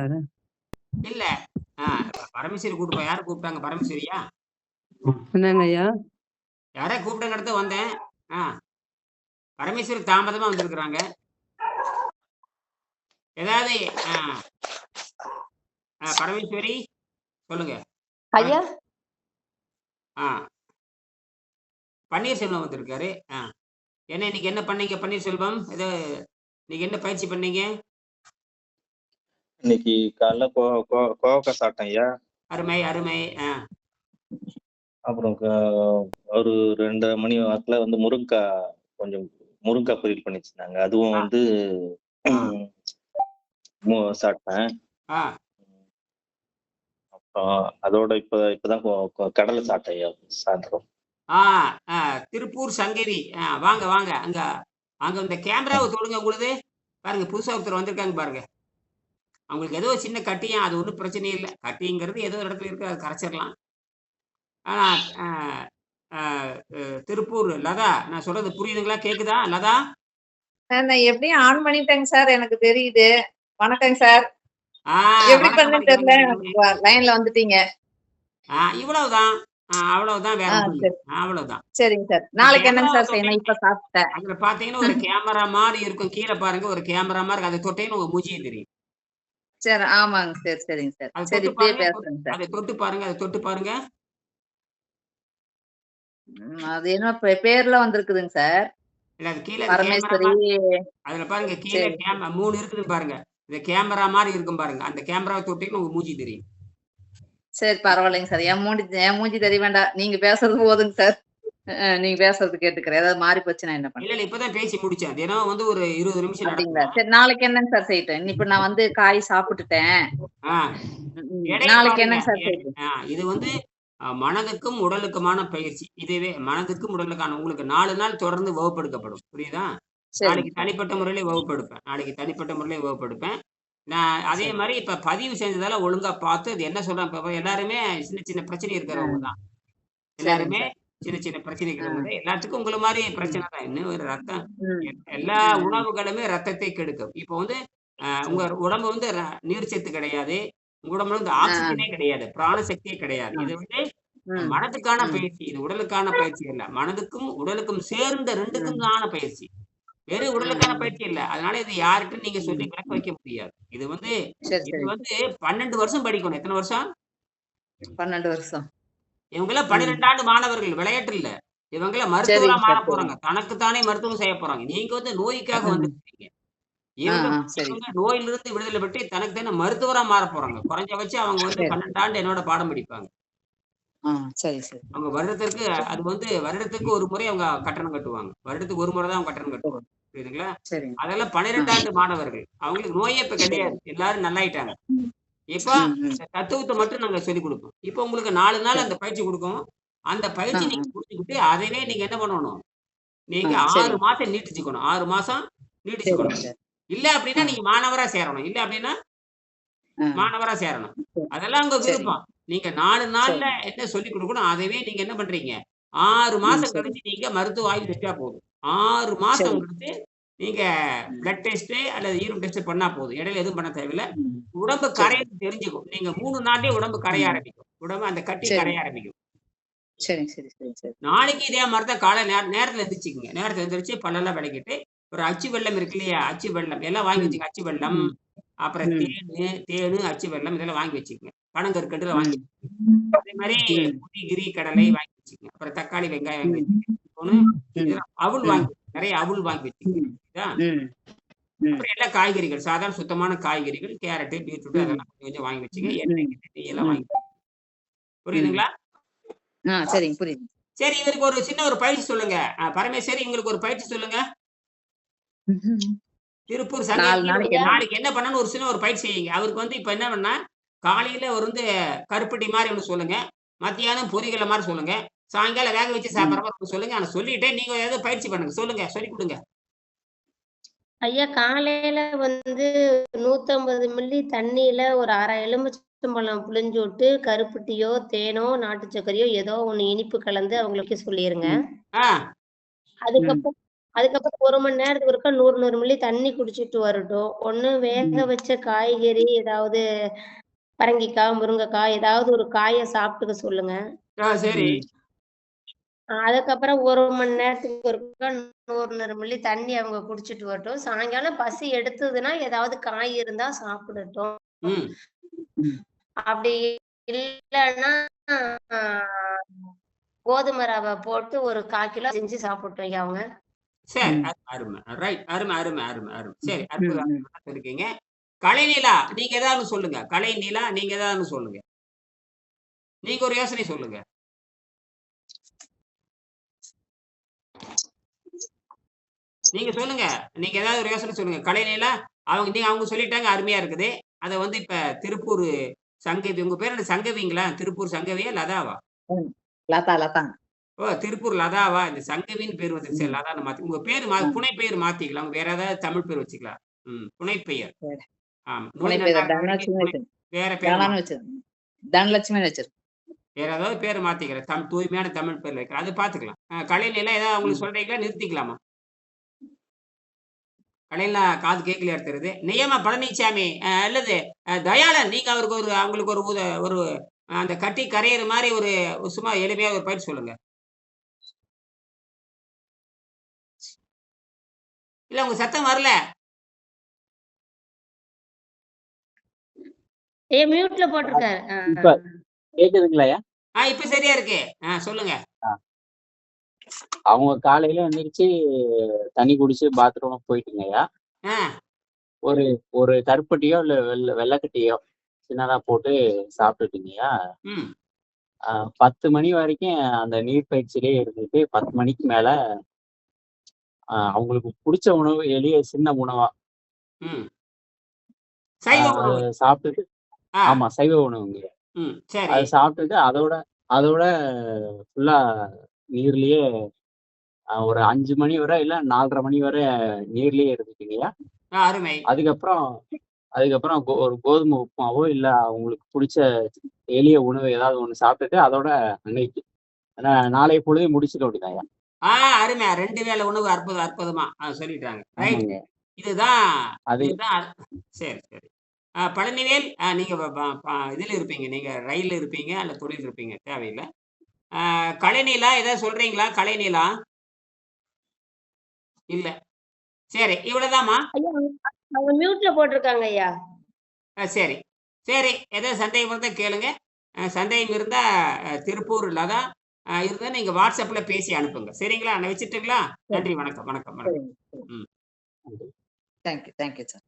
யாரு? இல்ல. பரமேஸ்வரி கூப்பிட்டு யாரு கூப்பிட்டாங்க? பரமேஸ்வரியா? என்னங்க ஐயா? யாரோ கூப்பிட்டங்க அடுத்து வந்தேன். பரமேஸ்வரி தாமதமா வந்திருக்கிறாங்க. ஏதாவது பரமேஸ்வரி சொல்லுங்க ஐயா. பன்னீர்செல்வம் வந்திருக்காரு. என்ன இன்னைக்கு என்ன பண்ணீங்க பன்னீர்செல்வம்? ஏதோ இன்னைக்கு என்ன பயிற்சி பண்ணீங்க? இன்னைக்கு காலைல கோவக்காய் சாப்பிட்டேன் ஐயா. அருமை அருமை. அப்புறம் ஒரு 2 மணி வாக்குல வந்து முருங்கைக்காய் பொரியல் பண்ணி வச்சிருந்தாங்க. அதுவும் வந்து சாப்பிட்டேன். அப்புறம் அதோட இப்பதான் கடலை சாப்பிட்டேன் ஐயா சாயந்தரம். திருப்பூர் சங்கரி. வாங்க வாங்க. அங்க இந்த கேமராவை தொடுங்க. உங்களுக்கு பாருங்க, புதுசா ஒருத்தர் வந்திருக்காங்க பாருங்க. அவங்களுக்கு ஏதோ சின்ன கட்டியும், அது ஒன்றும் பிரச்சனை இல்லை. கட்டிங்கிறது ஏதோ ஒரு இடத்துல இருக்கு, அது கரைச்சிடலாம். திருப்பூர் லதா, நான் சொல்றது புரியுதுங்களா? கேக்குதா லதா? நான் எப்படியும் ஆன் பண்ணிட்டேங்க சார், எனக்கு தெரியுது. வணக்கங்க சார். எப்படி பண்ணு தெரியல, லைன்ல வந்துட்டீங்க. இவ்வளவுதான் அவ்வளவுதான், வேற அவ்வளவுதான். சரிங்க சார். நாளைக்கு என்னங்க சார் செய்யணும்? இப்ப சாப்பிட்டேன். அதுல பாத்தீங்கன்னா ஒரு கேமரா மாதிரி இருக்கும், கீழே பாருங்க ஒரு கேமரா மாதிரி, அதை தொட்டேன்னு உங்க மூஞ்சியே தெரியும். சரி, ஆமாங்க சார். சரிங்க சார். சரி, இப்படியே பேசுறேங்க சார். அதை தொட்டு பாருங்க, அதை தொட்டு பாருங்க. அது என்ன பேர்ல வந்திருக்குதுங்க சார்? பரமேஸ்வரி. அதுல பாருங்க கீழே 3 இருக்குது பாருங்க. இந்த கேமரா மாதிரி இருக்கும் பாருங்க, அந்த கேமராவை தொட்டீங்கன்னு உங்க மூஞ்சி தெரியும். சரி, பரவாயில்லைங்க சார். என் மூஞ்சி தெரிய வேண்டாம், நீங்க பேசுறது போதுங்க சார். நீங்க பேசுறது கேட்டுக்கிறேன். ஏதாவது மாறி போச்சுன்னா என்ன பண்ண? இல்ல இப்பதான் பேசி முடிச்சேன். தினம் வந்து ஒரு 20 நிமிஷம் அப்படிங்களா? சரி, நாளைக்கு என்னங்க சார் செய்யட்டும்? இப்ப நான் வந்து காய் சாப்பிட்டுட்டேன். நாளைக்கு என்னங்க சார் செய்யட்டும்? இது வந்து மனதுக்கும் உடலுக்குமான பயிற்சி. இதுவே மனதுக்கும் உடலுக்கான உங்களுக்கு 4 நாள் தொடர்ந்து வகுப்படுத்தப்படும். புரியுதா? நாளைக்கு தனிப்பட்ட முறையில வகுப்படுப்பேன். நான் அதே மாதிரி இப்ப பதிவு செஞ்சதால ஒழுங்கா பார்த்து அது என்ன சொல்றேன். இப்ப எல்லாருமே சின்ன சின்ன பிரச்சனை இருக்கிறவங்க தான். எல்லாருமே சின்ன சின்ன பிரச்சனைகள் எல்லாத்துக்கும் உங்களை மாதிரி பிரச்சனை தான். இன்னும் ஒரு ரத்தம், எல்லா உணவுகளுமே ரத்தத்தை கெடுக்கும். இப்போ வந்து உங்க உடம்பு வந்து நீர் சத்து கிடையாது, உங்க உடம்புல வந்து ஆக்சிஜனே கிடையாது, பிராணசக்தியே கிடையாது. இது வந்து மனதுக்கான பயிற்சி, இது உடலுக்கான பயிற்சி இல்ல. மனதுக்கும் உடலுக்கும் சேர்ந்த 2க்கும் பயிற்சி. வெறும் உடலுக்கான பயிற்சி இல்ல. அதனால இது யாருக்கும் நீங்க சொல்லி விளக்க வைக்க முடியாது. இது வந்து 12 வருஷம் படிக்கணும். எத்தனை வருஷம்? 12 வருஷம். இவங்க எல்லாம் 12 ஆண்டு மாணவர்கள், விளையாட்டு இல்ல. இவங்க எல்லாம் மருத்துவரா மாற போறாங்க, தனக்குத்தானே மருத்துவம் செய்ய போறாங்க. நீங்க வந்து நோய்க்காக வந்துருக்கீங்க. இவங்க நோயிலிருந்து விடுதலை பெற்று தனக்கு தானே மருத்துவரா மாற போறாங்க. குறைஞ்சபட்சம் அவங்க வந்து 12 ஆண்டு என்னோட பாடம் படிப்பாங்க. அவங்க வருடத்திற்கு அது வந்து வருடத்துக்கு ஒரு முறை அவங்க கட்டணம் கட்டுவாங்க. வருடத்துக்கு ஒரு முறை தான் அவங்க கட்டணம் கட்டுவாங்க. புரியுதுங்களா? அதெல்லாம் 12 ஆண்டு மாணவர்கள். அவங்களுக்கு நோயே இப்ப கிடையாது, எல்லாரும் நல்லாயிட்டாங்க. இப்ப தத்துவத்தை மட்டும் நாங்க சொல்லிக் கொடுப்போம். இப்ப உங்களுக்கு 4 நாள் அந்த பயிற்சி கொடுக்கும். அந்த பயிற்சி நீங்க புரிஞ்சுக்கிட்டு அதவே நீங்க என்ன பண்ணணும்? நீங்க 6 மாசம் நீட்டிச்சுக்கணும். 6 மாசம் நீட்டிச்சுக்கணும். இல்ல அப்படின்னா நீங்க மாணவரா சேரணும். இல்ல அப்படின்னா மாணவரா சேரணும். அதெல்லாம் உங்க விருப்பம். நீங்க 4 நாள்ல என்ன சொல்லிக் கொடுக்கணும், அதவே நீங்க என்ன பண்றீங்க? 6 மாசம் கழிச்சு நீங்க மருத்துவ ஆய்வு செஞ்சா போதும். 6 மாசம் கழிச்சு நீங்க பிளட் டெஸ்ட் அல்லது யூரின் டெஸ்ட் பண்ணா போதும். இடையில எதுவும் பண்ண தேவையில்ல. உடம்பு கரையை தெரிஞ்சுக்கும். நீங்க 3 நாள்லயே உடம்பு கரைய ஆரம்பிக்கும். உடம்பு அந்த கட்டி கரைய ஆரம்பிக்கும். நாளைக்கு இதே மாதிரி தான் காலை நேரத்துல எந்திரிச்சுக்குங்க. நேரத்துல எந்திரிச்சு பல்லெல்லாம் விளக்கிட்டு ஒரு அச்சு வெள்ளம் இருக்கு இல்லையா? அச்சு வெள்ளம் எல்லாம் வாங்கி வச்சுக்க. அச்சு வெள்ளம், அப்புறம் தேனு, அச்சு வெள்ளம் இதெல்லாம் வாங்கி வச்சுக்கோங்க. பனங்கற்கண்டு வாங்கி வச்சுக்கோங்க. அதே மாதிரி கிரி கடலை வாங்கி வச்சுக்கோங்க. அப்புறம் தக்காளி, வெங்காயம் வாங்கி வச்சுக்கோங்க. அவல் வாங்கி, நிறைய அவல் வாங்கி வச்சுக்கோங்க. அப்புறம் எல்லா காய்கறிகள், சாதாரண சுத்தமான காய்கறிகள், கேரட், பீட்ரூட் அதெல்லாம் கொஞ்சம் வாங்கி வச்சுங்க. எண்ணெய் எல்லாம் வாங்கி. புரியுதுங்களா? சரிங்க, புரியுது. சரி, இவருக்கு ஒரு சின்ன ஒரு பயிற்சி சொல்லுங்க. பரமேஸ்வரி, உங்களுக்கு ஒரு பயிற்சி சொல்லுங்க. திருப்பூர் நாளைக்கு என்ன பண்ணணும் ஒரு சின்ன ஒரு பயிற்சி செய்யுங்க. அவருக்கு வந்து இப்ப என்ன பண்ணா, காலையில ஒரு வந்து கருப்பட்டி மாதிரி ஒண்ணு சொல்லுங்க, மத்தியானம் பொரிகளை மாதிரி சொல்லுங்க, சாயங்காலம் வேக வச்சு சாப்பிட்ற மாதிரி சொல்லுங்க. ஆனா சொல்லிட்டே நீங்க ஏதாவது பயிற்சி பண்ணுங்க. சொல்லுங்க, சொல்லி கொடுங்க. ஐயா, காலையில வந்து 150 மில்லி தண்ணியில ஒரு 1/2 எலுமிச்சம்பழம் புளிஞ்சு விட்டு கருப்பட்டியோ தேனோ நாட்டு சர்க்கரையோ ஏதோ ஒண்ணு இனிப்பு கலந்து அவங்களுக்கு சொல்லிருங்க. அதுக்கப்புறம் அதுக்கப்புறம் 1 மணி நேரத்துக்கு ஒருக்கா 100 மில்லி தண்ணி குடிச்சிட்டு வரட்டும். ஒண்ணு வேக வச்ச காய்கறி ஏதாவது பரங்கிக்காய், முருங்கைக்காய் ஏதாவது ஒரு காய சாப்பிட்டுக்க சொல்லுங்க. சரி. அதுக்கப்புறம் 1 மணி நேரத்துக்கு ஒருக்கா 100 மில்லி தண்ணி அவங்க குடிச்சிட்டு வரட்டும். சாயங்காலம் பசி எடுத்ததுன்னா ஏதாவது காய் இருந்தா சாப்பிடட்டும். அப்படி இல்லைன்னா கோதுமை ரவை போட்டு ஒரு 1/4 கிலோ செஞ்சு சாப்பிட்டோம் அவங்க. சரி, அருமை. ரைட், அருமை அருமை அருமை அருமை. சரி, அற்புதம் இருக்கீங்க. கலைநீலா நீங்க ஏதாவது சொல்லுங்க. கலைநீலா நீங்க ஏதாவது சொல்லுங்க. நீங்க ஒரு யோசனை சொல்லுங்க. நீங்க சொல்லுங்க. நீங்க ஏதாவது ஒரு யோசனை சொல்லுங்க. கலைநீலா அவங்க சொல்லிட்டாங்க, அருமையா இருக்குது. அத வந்து இப்ப திருப்பூர் சங்கவி, உங்க பேர் என்ன, சங்கவிங்களா? திருப்பூர் சங்கவியா லதாவா? லதா. ஓ, திருப்பூர் லதாவா? இந்த சங்கவின்னு பேர் வந்து சரி, லதான்னு மாத்தி உங்க பேரு புனை பெயர் மாத்திக்கலாம். வேற ஏதாவது தமிழ் பேர் வச்சுக்கலாம். புனை பெயர். வேற பேர் தனலட்சுமி வச்சிருக்கேன். வேற ஏதாவது பேர் மாத்திக்கிறேன். தூய்மையான தமிழ் பேர் வைக்கிறேன். அது பாத்துக்கலாம். கலையில ஏதாவது உங்களுக்கு சொல்றீங்களா? நிறுத்திக்கலாமா? கலையில காது கேட்கலையா தெரியுது. நியம பழனிசாமி அல்லது தயாளன், நீங்க அவங்களுக்கு ஒரு அந்த கட்டி கரையிற மாதிரி ஒரு சும்மா எளிமையா ஒரு பயிர் சொல்லுங்க. இல்ல உங்க சத்தம் வரல. மியூட்ல போட்டிருக்காரு. கேக்குதுங்களாயா? இப்ப சரியா இருக்கு. சொல்லுங்க. அவங்க காலையில எந்திரிச்சு தண்ணி குடிச்சு பாத்ரூம் போயிட்டுங்கய்யா. ஒரு கருப்பட்டியோ இல்ல வெள்ளைக்கட்டியோ சின்னதா போட்டு சாப்பிட்டுட்டுங்கய்யா. 10 மணி வரைக்கும் அந்த நீர்பயிற்சியிலே இருந்துட்டு 10 மணிக்கு மேல அவங்களுக்கு பிடிச்ச உணவு எளிய சின்ன உணவா சாப்பிட்டுட்டு, ஆமா சைவ உணவுங்க, அது சாப்பிட்டுட்டு அதோட ஃபுல்லா நீர்லயே ஒரு 5 மணி வரை இல்ல 4:30 மணி வரை நீர்லயே இருந்துட்டீங்கய்யா. அதுக்கப்புறம் ஒரு கோதுமை உப்புமாவோ இல்ல அவங்களுக்கு பிடிச்ச எளிய உணவு ஏதாவது ஒண்ணு சாப்பிட்டுட்டு அதோட அன்னைக்கு நாளைய பொழுது முடிச்சுக்க வேண்டியதாயா. அருமை. 2 வேளை உணவு அற்புதமா சொல்லிட்டாங்க. இதுதான். சரி சரி. பழனிவேல், நீங்க இதுல இருப்பீங்க, நீங்க ரயில்ல இருப்பீங்க அல்ல தொழில் இருப்பீங்க, தேவையில்லை. கலைநீலா ஏதாவது சொல்றீங்களா? கலைநீலா இல்ல. சரி, இவ்வளவுதாம்மா. அவங்க மியூட்ல போட்டிருக்காங்க ஐயா. சரி சரி, ஏதாவது சந்தேகம் இருந்தா கேளுங்க. சந்தேகம் இருந்தா திருப்பூர் லதா இருந்தா நீங்க வாட்ஸ்அப்ல பேசி அனுப்புங்க. சரிங்களா? நான் வச்சுட்டுங்களா? நன்றி, வணக்கம் வணக்கம் வணக்கம். Thank you sir.